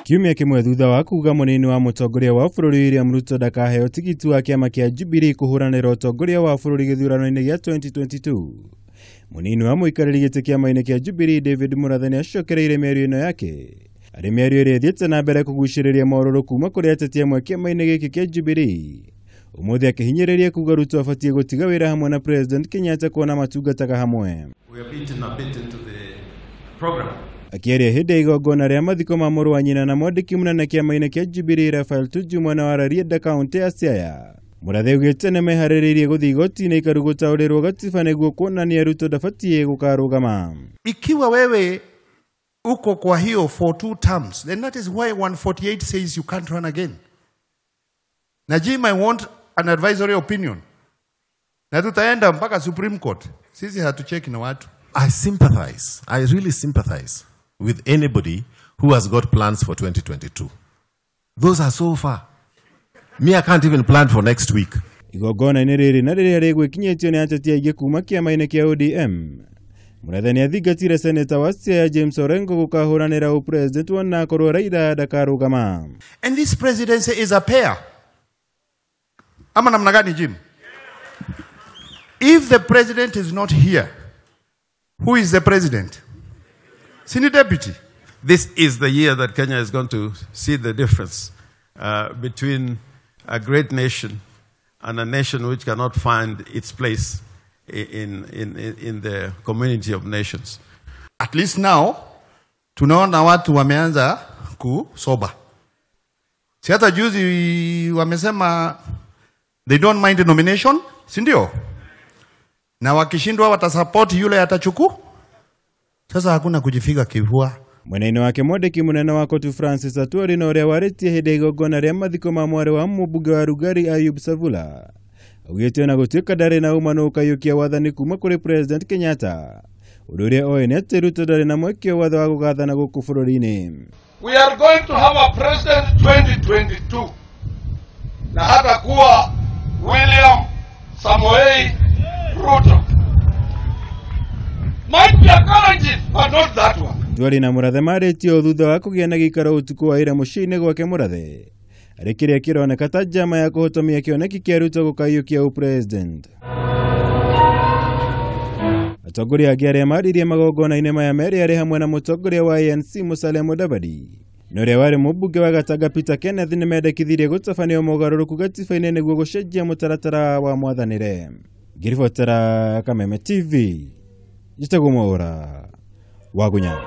Kiumia kimwe thutha wa kuuga munini wa mutongoria wa bururi William Ruto ndakaheo tigiti wa kiama kia Jubilee kuhuranira utongoria wa bururi githurano-ini gia 2022. Munini wa muikariri giti kiama-ini kia Jubilee David Murathe ni acokereire mĩario ĩno yake. Arĩ mĩario ĩrĩa ĩthiĩte na mbere kũgucĩrĩria maũrũrũ kuma kũrĩ ateti amwe kiama-ini gĩkĩ kia Jubilee. Umuthi akihinyiriria kuuga Ruto abatie gũtiga wĩra hamwe na President Kenyatta kuona matungataga hamwe. We are beaten a bit into the program. Akiaria hĩndĩ ya igongona rĩa mathiko ma mũrũ wa nyina na mwandiki munene kiama-ini kia Jubilee Raphael Tuju mwena wa Rarieda kaunti ya Siaya. Murathe augĩte nĩ meharĩrĩirie gũthiĩ igoti-inĩ ikaru gũtaũrĩrwo gatiba nĩguo kuonania Ruto ndabatie gũkarũgama. Ikiwa wewe uko kwa hiyo for 2 terms, then that is why 148 says you can't run again. Najim, I want an advisory opinion. Na tutaenda mpaka Supreme Court. Sisi hatucheki na watu. I really sympathize with anybody who has got plans for 2022. Those are so far. Me, I can't even plan for next week. Igongona-inĩ rĩrĩ na rĩrĩa rĩgwĩkinyĩtio nĩ ateti aingĩ kuma kiama-inĩ kia ODM. Murathe nĩ athingatire seneta wa Siaya James Orengo gũkahũranĩra president wona akorwo Raila ndakarũgama. And this presidency is a pair. Ama namna gani, Jim? If the president is not here, who is the president? Senior deputy. This is the year that Kenya is going to see the difference between a great nation and a nation which cannot find its place in the community of nations. At least now, tunaona watu wameanza kusoba. Si hata juzi wamesema they don't mind the nomination, si ndio? Na wakishindwa watasupport yule atachuku. Sasa hakuna kujifiga kivua. Mwena-inĩ wake mwandiki munene wa COTU Francis Atwoli na ũrĩa warĩtie hĩndĩ ya igongona rĩa mathiko ma mwarĩ wa mũmbunge wa Rugari Ayub Savula. Augĩte ona gũtuĩka ndarĩ na ũma nĩ ũkaiũkia wathani kuma kũrĩ President Kenyatta. Ũndũ ũrĩa oĩ nĩ atĩ Ruto ndarĩ na mweke watho wa gũgathana gũkũ bũrũri-inĩ. We are going to have a president 2022. Na hata kuwa William Ruto. Might be a challenge, but not that one. Atwoli na Murathe marĩtio thutha wa kũgĩa na gĩikaro ũtukũ wa ira mũciĩ-inĩ gwake Murathe. Arĩ kĩrĩa kĩroneka ta njama ya kuhotomia kioneki kia Ruto gũkaiũkia president. Atongoria angĩ arĩa maririe magongona-inĩ maya merĩ arĩ hamwe na mutongoria wa ANC Musalia Mudavadi. Na ũrĩa warĩ mũmbunge wa Gatanga Peter Kenneth nĩ mendekithirie gũtabanio mogarũrũku gatiba-inĩ nĩguo gũcenjia mũtaratara wa mwathanĩre. Ngĩribotera Kameme TV. Jitagwo Mwaura wa Gunya.